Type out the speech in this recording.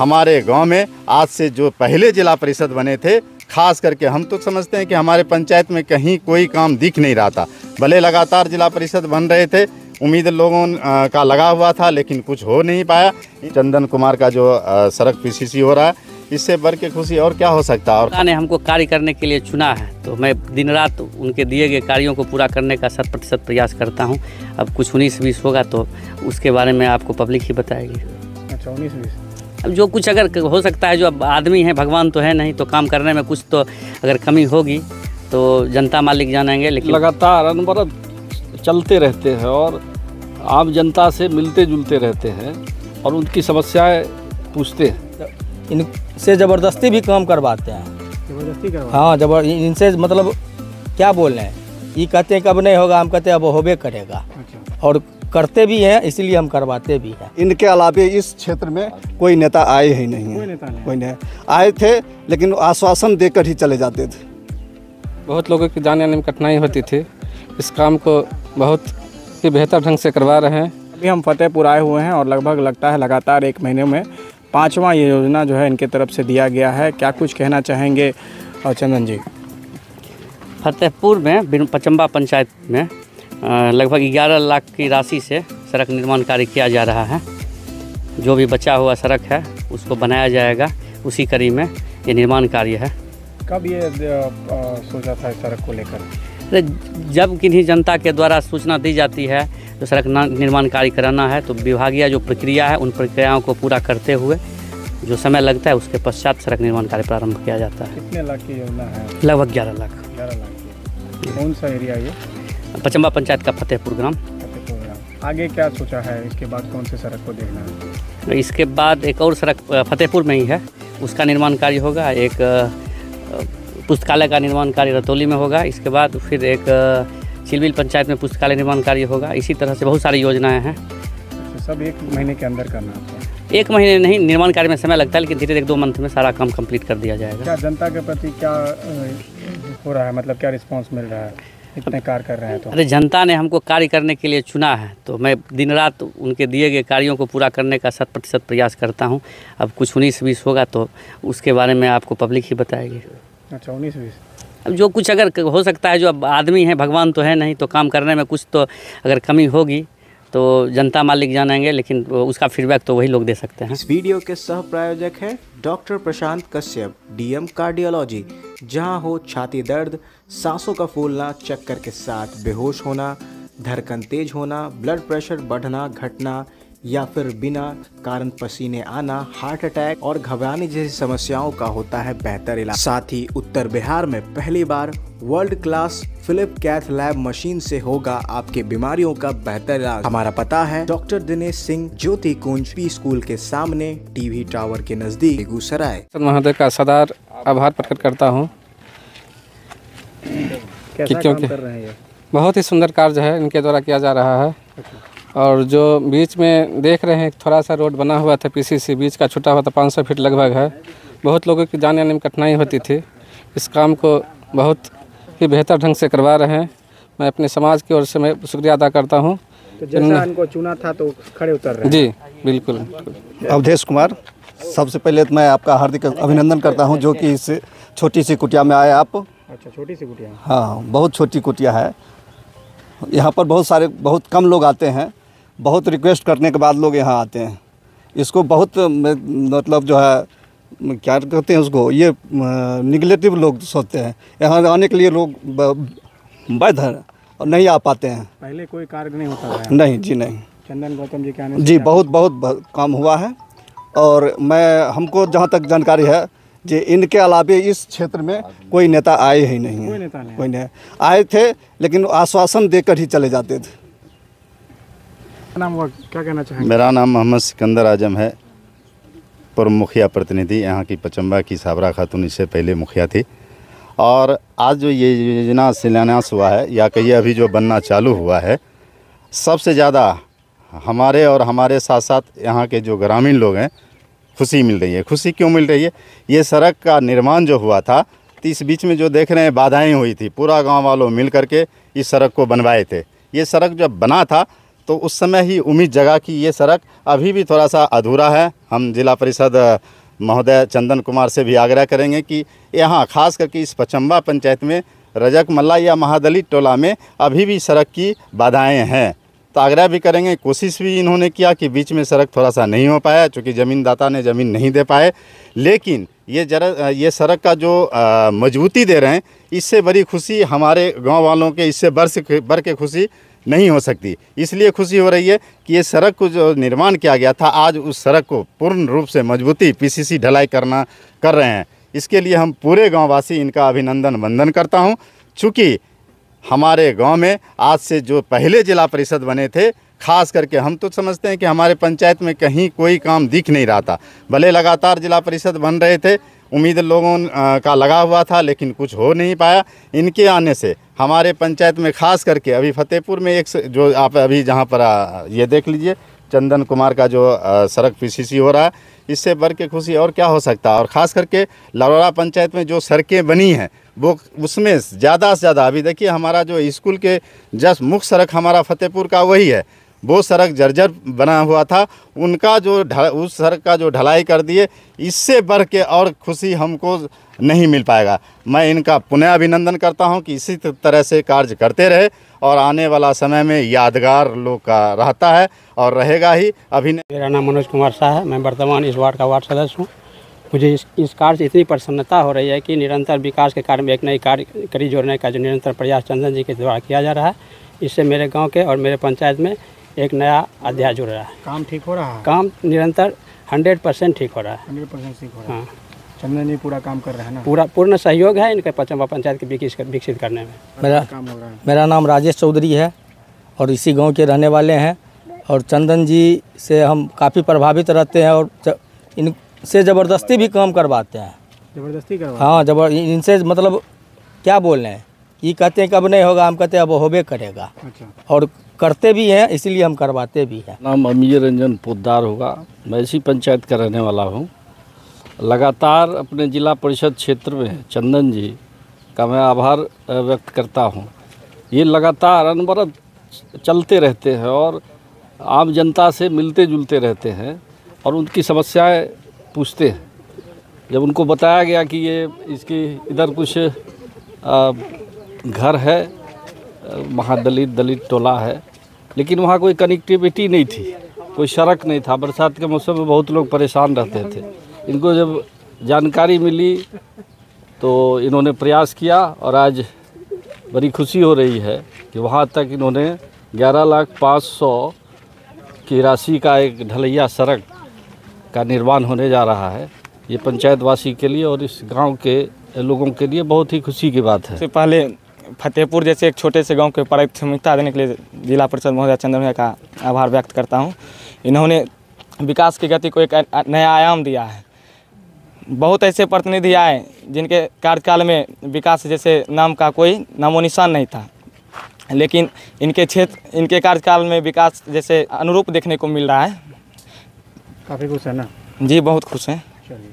हमारे गांव में आज से जो पहले जिला परिषद बने थे, खास करके हम तो समझते हैं कि हमारे पंचायत में कहीं कोई काम दिख नहीं रहा था। भले लगातार जिला परिषद बन रहे थे, उम्मीद लोगों का लगा हुआ था, लेकिन कुछ हो नहीं पाया। चंदन कुमार का जो सड़क पीसीसी हो रहा है, इससे बढ़ के खुशी और क्या हो सकता है। और ने हमको कार्य करने के लिए चुना है, तो मैं दिन रात उनके दिए गए कार्यों को पूरा करने का 100% प्रयास करता हूं। अब कुछ 19-20 होगा तो उसके बारे में आपको पब्लिक ही बताएगी। अच्छा, 19-20 अब जो कुछ अगर हो सकता है, जो अब आदमी है, भगवान तो है नहीं, तो काम करने में कुछ तो अगर कमी होगी तो जनता मालिक जानेंगे। लेकिन लगातार अनवरत चलते रहते हैं और आम जनता से मिलते जुलते रहते हैं और उनकी समस्याएं पूछते हैं। इनसे ज़बरदस्ती भी काम करवाते हैं। जबरदस्ती करवा? हाँ, इनसे मतलब क्या बोल रहे हैं, ये कहते हैं कि अब नहीं होगा, हम कहते हैं अब होबे करेगा। अच्छा। और करते भी हैं, इसीलिए हम करवाते भी हैं। इनके अलावे इस क्षेत्र में कोई नेता आए ही नहीं कोई है। नेता नहीं कोई नहीं आए थे, लेकिन आश्वासन देकर ही चले जाते थे। बहुत लोगों की जाने आने में कठिनाई होती थी। इस काम को बहुत ही बेहतर ढंग से करवा रहे हैं। अभी हम फतेहपुर आए हुए हैं और लगभग लगता है लगातार 1 महीने में 5वां ये योजना जो है इनके तरफ से दिया गया है। क्या कुछ कहना चाहेंगे चंदन जी? फतेहपुर में पचम्बा पंचायत में लगभग 11 लाख की राशि से सड़क निर्माण कार्य किया जा रहा है। जो भी बचा हुआ सड़क है उसको बनाया जाएगा, उसी कड़ी में ये निर्माण कार्य है। कब ये सोचा था इस सड़क को लेकर? जब किन्हीं जनता के द्वारा सूचना दी जाती है तो सड़क निर्माण कार्य कराना है, तो विभागीय जो प्रक्रिया है उन प्रक्रियाओं को पूरा करते हुए जो समय लगता है उसके पश्चात सड़क निर्माण कार्य प्रारंभ किया जाता है। कितने लाख की योजना है? लगभग 11 लाख। 11 लाख की। कौन सा एरिया ये? पचम्बा पंचायत का फतेहपुर ग्राम। फतेहपुर ग्राम। आगे क्या सोचा है? इसके बाद कौन से सड़क को देखना है? इसके बाद एक और सड़क फतेहपुर में ही है, उसका निर्माण कार्य होगा। एक पुस्तकालय का निर्माण कार्य रतौली में होगा। इसके बाद फिर एक चिलबिल पंचायत में पुस्तकालय निर्माण कार्य होगा। इसी तरह से बहुत सारी योजनाएं हैं। सब 1 महीने के अंदर करना है? 1 महीने नहीं, निर्माण कार्य में समय लगता है, लेकिन धीरे 1-2 मंथ में सारा काम कंप्लीट कर दिया जाएगा। क्या जनता के प्रति क्या हो रहा है, मतलब क्या रिस्पांस मिल रहा है, इतने कार्य कर रहे हैं तो? अरे जनता ने हमको कार्य करने के लिए चुना है, तो मैं दिन रात उनके दिए गए कार्यों को पूरा करने का 100% प्रयास करता हूं। अब कुछ 19-20 होगा तो उसके बारे में आपको पब्लिक ही बताएगी। अच्छा, 19-20 अब जो कुछ अगर हो सकता है, जो अब आदमी है, भगवान तो है नहीं, तो काम करने में कुछ तो अगर कमी होगी तो जनता मालिक जानेंगे। लेकिन उसका फीडबैक तो वही लोग दे सकते हैं। इस वीडियो के सह प्रायोजक है डॉक्टर प्रशांत कश्यप, डीएम कार्डियोलॉजी। जहां हो छाती दर्द, सांसों का फूलना, चक्कर के साथ बेहोश होना, धड़कन तेज होना, ब्लड प्रेशर बढ़ना घटना या फिर बिना कारण पसीने आना, हार्ट अटैक और घबराने जैसी समस्याओं का होता है बेहतर इलाज। साथ ही उत्तर बिहार में पहली बार world class Philips cath lab machine से होगा आपके बीमारियों का बेहतर इलाज। हमारा पता है डॉक्टर दिनेश सिंह, ज्योति कुंज, पी स्कूल के सामने, टीवी टावर के नजदीक, बेगूसराय। महोदय का सदार आभार प्रकट करता हूँ कैसा काम कर रहे हैं ये? बहुत ही सुंदर कार्य है इनके द्वारा किया जा रहा है। और जो बीच में देख रहे हैं थोड़ा सा रोड बना हुआ था, पीसीसी बीच का छुटा हुआ था, 500 फीट लगभग है। बहुत लोगों की जाने आने में कठिनाई होती थी। इस काम को बहुत ही बेहतर ढंग से करवा रहे हैं। मैं अपने समाज की ओर से मैं शुक्रिया अदा करता हूँ। तो जैसा इनको चुना था तो खड़े उतर रहे हैं। जी बिल्कुल। अवधेश कुमार, सबसे पहले तो मैं आपका हार्दिक अभिनंदन करता हूं, जो कि इस छोटी सी कुटिया में आए आप। अच्छा, छोटी सी कुटिया? हाँ, बहुत छोटी कुटिया है। यहाँ पर बहुत कम लोग आते हैं। बहुत रिक्वेस्ट करने के बाद लोग यहाँ आते हैं। इसको बहुत मतलब जो है क्या कहते हैं उसको, ये निगेटिव लोग सोचते हैं। यहाँ आने के लिए लोग वैध हैं और नहीं आ पाते हैं। पहले कोई कार्य नहीं होता है? नहीं जी, नहीं। चंदन गौतम जी के आने जी बहुत काम हुआ है। और हमको जहाँ तक जानकारी है जी, इनके अलावे इस क्षेत्र में कोई नेता आए ही नहीं है। कोई नेता नहीं? कोई नहीं आए थे, लेकिन आश्वासन देकर ही चले जाते थे। नाम हुआ, क्या कहना चाहेंगे? मेरा नाम मोहम्मद सिकंदर आजम है, पूर्व मुखिया प्रतिनिधि यहाँ की पचम्बा की साबरा खातून इससे पहले मुखिया थी। और आज जो ये योजना शिलान्यास हुआ है, या कहिए अभी जो बनना चालू हुआ है, सबसे ज़्यादा हमारे और हमारे साथ साथ यहाँ के जो ग्रामीण लोग हैं खुशी मिल रही है। खुशी क्यों मिल रही है? ये सड़क का निर्माण जो हुआ था, तो इस बीच में जो देख रहे हैं बाधाएं हुई थी, पूरा गांव वालों मिल करके इस सड़क को बनवाए थे। ये सड़क जब बना था तो उस समय ही उम्मीद जगा कि ये सड़क अभी भी थोड़ा सा अधूरा है। हम जिला परिषद महोदय चंदन कुमार से भी आग्रह करेंगे कि यहाँ खास करके इस पचम्बा पंचायत में रजक मल्ला या महादलित टोला में अभी भी सड़क की बाधाएं हैं। तो आग्रह भी करेंगे, कोशिश भी इन्होंने किया कि बीच में सड़क थोड़ा सा नहीं हो पाया क्योंकि ज़मीनदाता ने ज़मीन नहीं दे पाए, लेकिन ये सड़क का जो मजबूती दे रहे हैं, इससे बड़ी खुशी हमारे गांव वालों के इससे बढ़ के खुशी नहीं हो सकती। इसलिए खुशी हो रही है कि ये सड़क को जो निर्माण किया गया था, आज उस सड़क को पूर्ण रूप से मजबूती पीसीसी ढलाई कर रहे हैं। इसके लिए हम पूरे गाँववासी इनका अभिनंदन वंदन करता हूँ। चूँकि हमारे गांव में आज से जो पहले जिला परिषद बने थे, खास करके हम तो समझते हैं कि हमारे पंचायत में कहीं कोई काम दिख नहीं रहा था। भले लगातार जिला परिषद बन रहे थे, उम्मीद लोगों का लगा हुआ था, लेकिन कुछ हो नहीं पाया। इनके आने से हमारे पंचायत में खास करके अभी फतेहपुर में एक जो आप अभी जहाँ पर ये देख लीजिए चंदन कुमार का जो सड़क पीसीसी हो रहा है, इससे बढ़ के खुशी और क्या हो सकता है। और ख़ास करके लरौरा पंचायत में जो सड़कें बनी हैं वो उसमें ज़्यादा से ज़्यादा अभी देखिए हमारा जो स्कूल के जस्ट मुख्य सड़क हमारा फतेहपुर का वही है, वो सड़क जर्जर बना हुआ था, उनका जो उस सड़क का जो ढलाई कर दिए, इससे बढ़ के और खुशी हमको नहीं मिल पाएगा। मैं इनका पुनः अभिनंदन करता हूं कि इसी तरह से कार्य करते रहे और आने वाला समय में यादगार लोग का रहता है और रहेगा ही। मेरा नाम मनोज कुमार शाह है, मैं वर्तमान इस वार्ड का वार्ड सदस्य हूँ। मुझे इस कार्य से इतनी प्रसन्नता हो रही है कि निरंतर विकास के कार्य में एक नई कार्य कड़ी जोड़ने का जो निरंतर प्रयास चंदन जी के द्वारा किया जा रहा है, इससे मेरे गाँव के और मेरे पंचायत में एक नया अध्याय जुड़ रहा है। काम ठीक हो रहा है? काम निरंतर 100% ठीक हो रहा है। 100% ठीक हो रहा है। हाँ, चंदन जी पूरा काम कर रहे हैं ना? पूर्ण सहयोग है इनके पचम्बा पंचायत के विकसित करने में। मेरा नाम राजेश चौधरी है और इसी गांव के रहने वाले हैं। और चंदन जी से हम काफ़ी प्रभावित रहते हैं और इनसे ज़बरदस्ती भी काम करवाते हैं। ज़बरदस्ती करवा? हाँ, इनसे मतलब क्या बोल रहे हैं, ये कहते हैं कि अब नहीं होगा, हम कहते हैं अब होबे करेगा। अच्छा। और करते भी हैं, इसीलिए हम करवाते भी हैं। नाम अमीर रंजन पोद्दार होगा। मैं इसी पंचायत का रहने वाला हूँ। लगातार अपने जिला परिषद क्षेत्र में चंदन जी का मैं आभार व्यक्त करता हूँ। ये लगातार अनवरत चलते रहते हैं और आम जनता से मिलते जुलते रहते हैं और उनकी समस्याएं पूछते हैं। जब उनको बताया गया कि ये इसकी इधर कुछ घर है, दलित टोला है, लेकिन वहाँ कोई कनेक्टिविटी नहीं थी, कोई सड़क नहीं था। बरसात के मौसम में बहुत लोग परेशान रहते थे। इनको जब जानकारी मिली तो इन्होंने प्रयास किया और आज बड़ी खुशी हो रही है कि वहाँ तक इन्होंने 11,05,00,000 की राशि का एक ढलैया सड़क का निर्माण होने जा रहा है। ये पंचायतवासी के लिए और इस गांव के लोगों के लिए बहुत ही खुशी की बात है। सबसे पहले फतेहपुर जैसे एक छोटे से गांव के प्राथमिकता देने के लिए जिला परिषद महोदय चंदन भैया का आभार व्यक्त करता हूं। इन्होंने विकास की गति को एक नया आयाम दिया है। बहुत ऐसे प्रतिनिधि आए जिनके कार्यकाल में विकास जैसे नाम का कोई नामो निशान नहीं था, लेकिन इनके कार्यकाल में विकास जैसे अनुरूप देखने को मिल रहा है। काफ़ी खुश है ना? जी बहुत खुश हैं। चलिए।